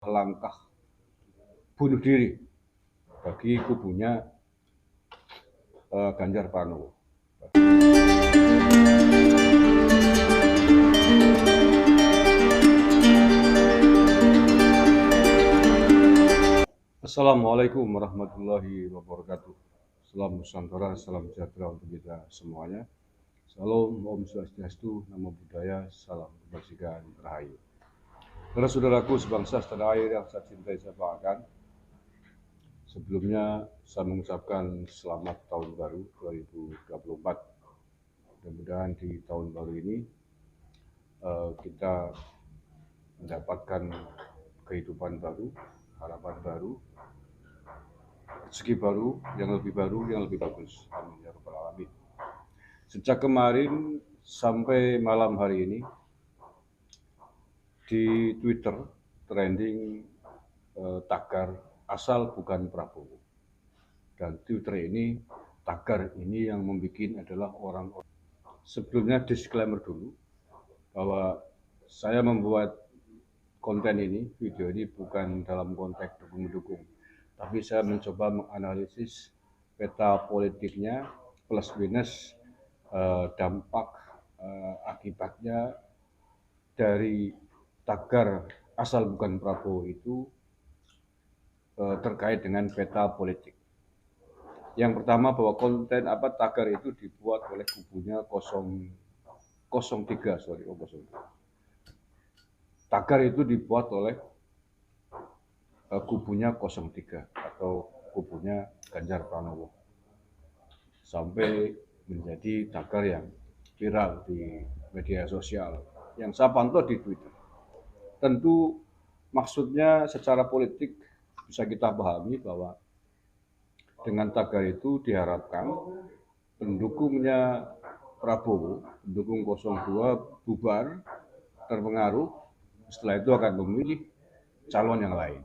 langkah bunuh diri bagi kubunya Ganjar Pranowo. Assalamualaikum warahmatullahi wabarakatuh. Salam Nusantara, salam sejahtera untuk kita semuanya. Salam, Om Swastiastu, Namo Buddhaya, salam kebajikan rahayu. Saudara-saudaraku sebangsa setanah air yang saya cintai, saya banggakan. Sebelumnya saya mengucapkan selamat tahun baru 2024. Mudah-mudahan di tahun baru ini kita mendapatkan kehidupan baru, harapan baru, rezeki baru, yang lebih bagus. Amin ya rabbal alamin. Sejak kemarin sampai malam hari ini di Twitter trending tagar asal bukan Prabowo. Dan Twitter ini, tagar ini yang membuat adalah orang-orang. Sebelumnya disclaimer dulu bahwa saya membuat konten ini, video ini bukan dalam konteks dukung-mendukung, tapi saya mencoba menganalisis peta politiknya plus minus dampak akibatnya dari tagar asal bukan Prabowo itu terkait dengan peta politik. Yang pertama bahwa konten tagar itu dibuat oleh kubunya 03. Tagar itu dibuat oleh kubunya 03 atau kubunya Ganjar Pranowo. Sampai menjadi tagar yang viral di media sosial yang saya pantau di Twitter. Tentu maksudnya secara politik bisa kita pahami bahwa dengan tagar itu diharapkan pendukungnya Prabowo, pendukung 02 bubar, terpengaruh, setelah itu akan memilih calon yang lain.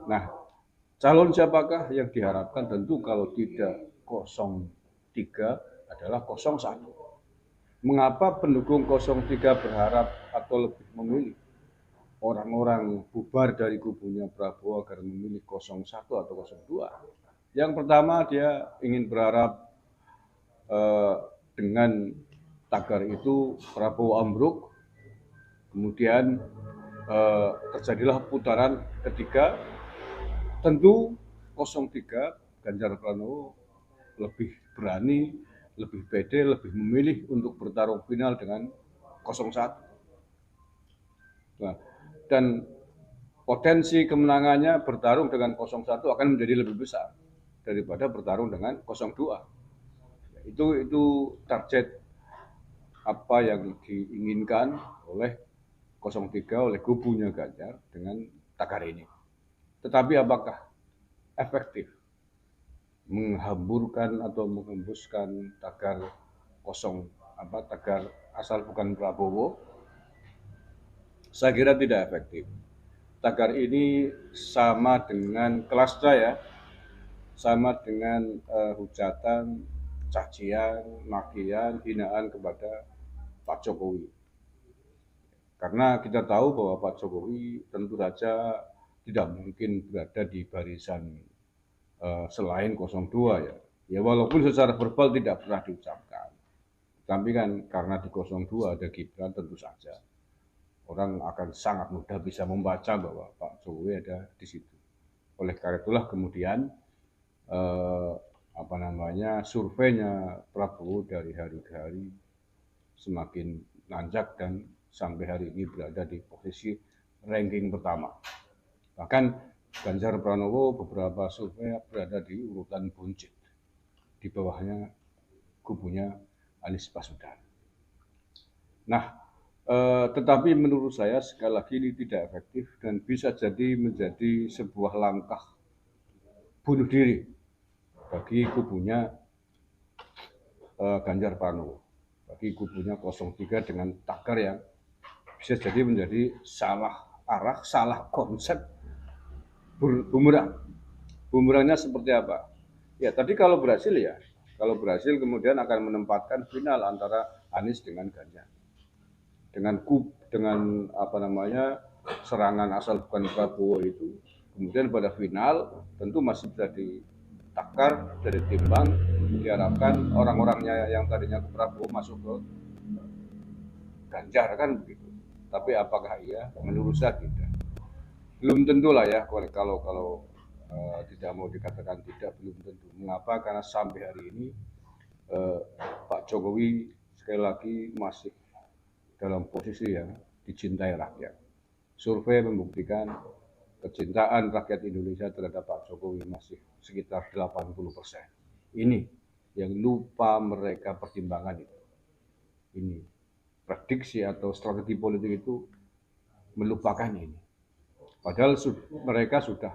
Nah, calon siapakah yang diharapkan? Tentu kalau tidak 03 adalah 01. Mengapa pendukung 03 berharap atau lebih memilih orang-orang bubar dari kubunya Prabowo agar memilih 01 atau 02? Yang pertama, dia ingin berharap dengan tagar itu Prabowo ambruk, kemudian terjadilah putaran ketiga. Tentu 03 Ganjar Pranowo lebih berani, lebih pede, lebih memilih untuk bertarung final dengan 01. Nah, dan potensi kemenangannya bertarung dengan 01 akan menjadi lebih besar daripada bertarung dengan 02. Itu target apa yang diinginkan oleh 03, oleh kubunya Ganjar dengan tagar ini. Tetapi apakah efektif menghamburkan atau menghembuskan tagar tagar asal bukan Prabowo? Saya kira tidak efektif. Tagar ini sama dengan kelas saya, sama dengan hujatan, cacian, makian, hinaan kepada Pak Jokowi. Karena kita tahu bahwa Pak Jokowi tentu saja tidak mungkin berada di barisan selain 02 ya. Ya walaupun secara verbal tidak pernah diucapkan. Tapi kan karena di 02 ada Gibran, tentu saja orang akan sangat mudah bisa membaca bahwa Pak Jokowi ada di situ. Oleh karena itulah kemudian surveinya Prabowo dari hari ke hari semakin nanjak dan sampai hari ini berada di posisi ranking pertama. Bahkan Ganjar Pranowo beberapa survei berada di urutan buncit, di bawahnya kubunya Anies Baswedan. Nah, tetapi menurut saya sekali lagi ini tidak efektif dan bisa jadi menjadi sebuah langkah bunuh diri bagi kubunya Ganjar Pranowo, bagi kubunya 03 dengan tagar yang bisa jadi menjadi salah arah, salah konsep, bumerang. Bumerangnya seperti apa? Ya tadi kalau berhasil kemudian akan menempatkan final antara Anies dengan Ganjar. Dengan serangan asal bukan Prabowo itu, kemudian pada final tentu masih bisa ditakar, bisa ditimbang, diharapkan orang-orangnya yang tadinya ke Prabowo masuk ke Ganjar kan begitu. Tapi apakah iya? Menurut saya tidak. Belum tentu lah ya kalau tidak mau dikatakan tidak, belum tentu. Mengapa? Karena sampai hari ini eh, Pak Jokowi sekali lagi masih dalam posisi yang dicintai rakyat. Survei membuktikan kecintaan rakyat Indonesia terhadap Pak Jokowi masih sekitar 80%. Ini yang lupa mereka pertimbangkan itu. Ini prediksi atau strategi politik itu melupakan ini. Padahal mereka sudah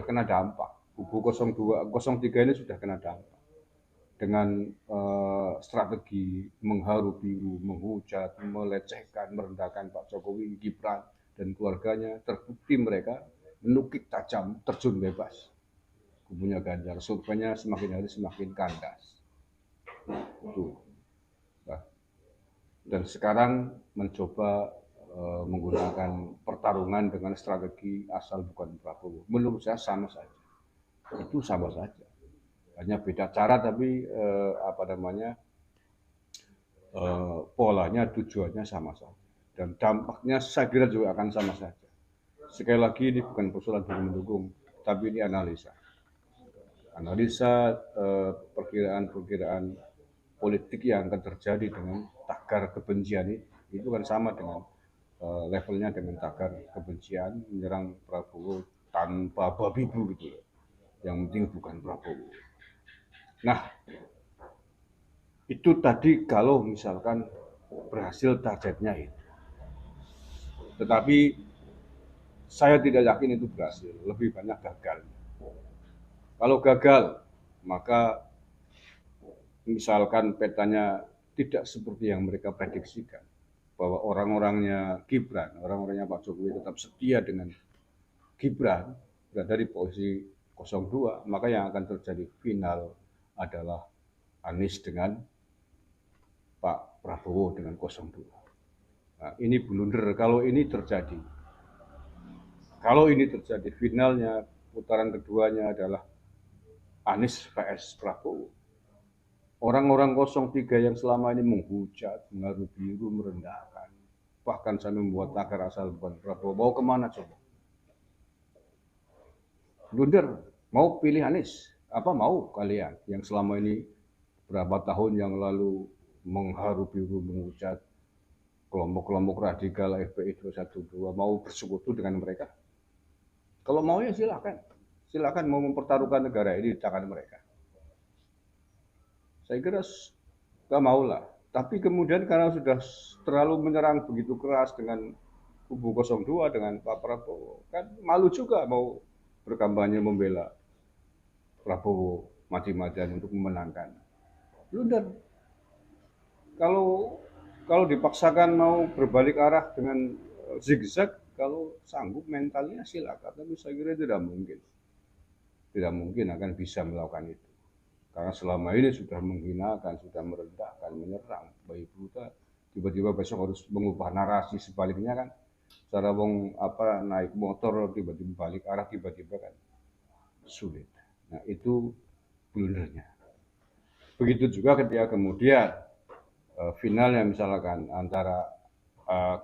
kena dampak. Kubu 02, 03 ini sudah kena dampak dengan strategi mengharu biru, menghujat, melecehkan, merendahkan Pak Jokowi, Gibran dan keluarganya. Terbukti mereka menukik tajam, terjun bebas. Kubunya Ganjar, surveinya semakin hari semakin kandas. Itu. Dan sekarang mencoba menggunakan pertarungan dengan strategi asal bukan Prabowo. Menurut saya sama saja. Itu sama saja. Hanya beda cara tapi polanya, tujuannya sama saja. Dan dampaknya saya kira juga akan sama saja. Sekali lagi ini bukan persoalan dukung mendukung, tapi ini analisa. Analisa perkiraan-perkiraan politik yang akan terjadi dengan tagar kebencian itu kan sama dengan levelnya dengan tagar kebencian menyerang Prabowo tanpa babi bu gitu. Yang penting bukan Prabowo. Nah, itu tadi kalau misalkan berhasil targetnya itu. Tetapi saya tidak yakin itu berhasil, lebih banyak gagal. Kalau gagal, maka misalkan petanya tidak seperti yang mereka prediksikan, bahwa orang-orangnya Gibran, orang-orangnya Pak Jokowi tetap setia dengan Gibran berada di posisi 02, maka yang akan terjadi final adalah Anies dengan Pak Prabowo dengan 02. Nah, ini blunder kalau ini terjadi. Kalau ini terjadi, finalnya putaran keduanya adalah Anies vs Prabowo. Orang-orang 03 yang selama ini menghujat, mengharu biru, merendahkan, bahkan sampai membuat tagar asal bukan Prabowo, mau kemana coba? Blunder, mau pilih Anies? Apa mau kalian yang selama ini berapa tahun yang lalu mengharu biru, menghujat kelompok-kelompok radikal FPI 212 mau bersekutu dengan mereka? Kalau mau ya silakan. Silakan mau mempertaruhkan negara ini di tangan mereka. Saya kira nggak mau lah. Tapi kemudian karena sudah terlalu menyerang begitu keras dengan kubu 02 dengan Pak Prabowo, kan malu juga mau berkampanye membela Prabowo mati-matian untuk memenangkan. Blunder. Kalau kalau dipaksakan mau berbalik arah dengan zigzag, kalau sanggup mentalnya silakan, tapi saya kira tidak mungkin. Tidak mungkin akan bisa melakukan itu. Karena selama ini sudah menghinakan, sudah merendahkan, menyerang bayi buta, tiba-tiba besok harus mengubah narasi sebaliknya kan. Cara wong naik motor tiba-tiba balik arah tiba-tiba kan sulit. Nah, itu blundernya. Begitu juga ketika kemudian finalnya misalkan antara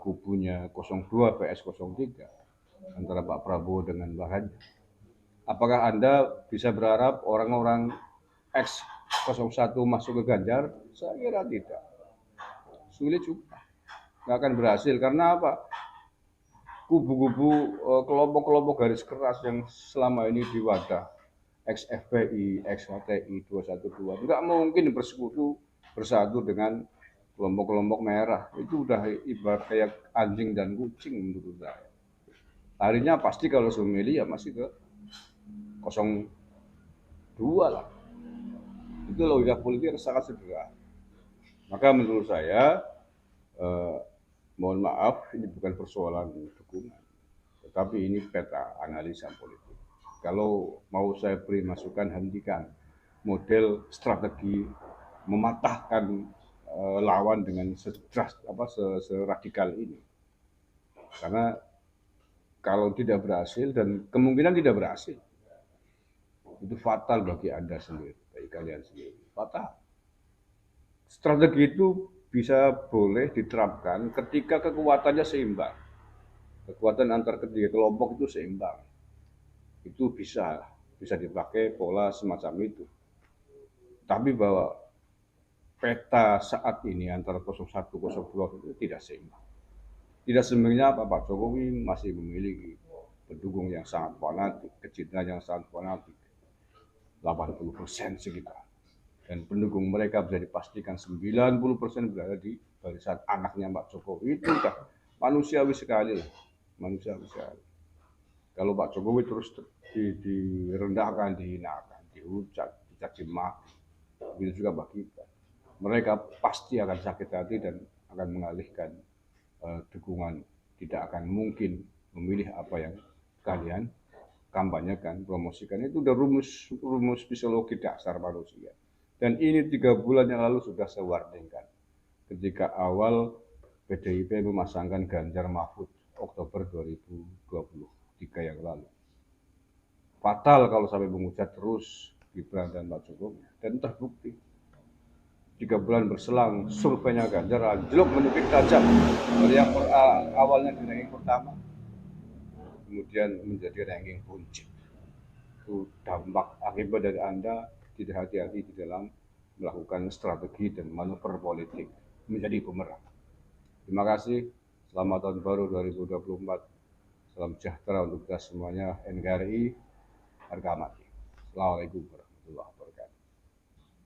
kubunya 02 PS 03 antara Pak Prabowo dengan bahannya. Apakah Anda bisa berharap orang-orang X 01 masuk ke Ganjar? Saya kira tidak. Sulit juga. Nggak akan berhasil. Karena apa? Kubu-kubu kelompok-kelompok garis keras yang selama ini diwadah ex-FPI, ex-HTI 212 tidak mungkin bersatu dengan kelompok-kelompok merah. Itu udah ibarat kayak anjing dan kucing menurut saya. Larinya pasti kalau memilih ya masih ke 02 lah. Itu logika politik yang sangat sederhana. Maka menurut saya, mohon maaf, ini bukan persoalan dukungan, tetapi ini peta analisa politik. Kalau mau saya beri masukan, hentikan model strategi mematahkan lawan dengan seradikal ini. Karena kalau tidak berhasil dan kemungkinan tidak berhasil, itu fatal bagi Anda sendiri, bagi kalian sendiri. Fatal. Strategi itu bisa boleh diterapkan ketika kekuatannya seimbang. Kekuatan antar ketiga kelompok itu seimbang. Itu bisa dipakai pola semacam itu. Tapi bahwa peta saat ini antara 01, 02 itu tidak seimbang. Tidak seimbangnya apa? Pak Jokowi masih memiliki pendukung yang sangat fanatik, kecintaan yang sangat fanatik, 80% sekitar. Dan pendukung mereka bisa dipastikan 90% berada di barisan anaknya Pak Jokowi. Itu udah manusiawi sekali lah. Manusiawi sekali. Kalau Pak Jokowi terus direndahkan, dihinakan, dihujat, dicaci maki, begitu juga Pak kita. Mereka pasti akan sakit hati dan akan mengalihkan dukungan. Tidak akan mungkin memilih apa yang kalian kampanyekan, promosikan. Itu udah rumus fisiologi dasar manusia. Dan ini 3 bulan yang lalu sudah saya warningkan. Ketika awal PDIP memasangkan Ganjar Mahfud Oktober 2023 yang lalu. Fatal kalau sampai menghujat terus Gibran dan Pak Jokowi. Dan terbukti 3 bulan berselang surveinya Ganjar anjlok menukik tajam dari yang awalnya di ranking pertama kemudian menjadi ranking puncak. Itu dampak akibat dari Anda tidak hati-hati di dalam melakukan strategi dan manuver politik menjadi bumerang. Terima kasih. Selamat tahun baru 2024. Salam sejahtera untuk kita semuanya. NKRI harga mati. Assalamualaikum warahmatullahi wabarakatuh.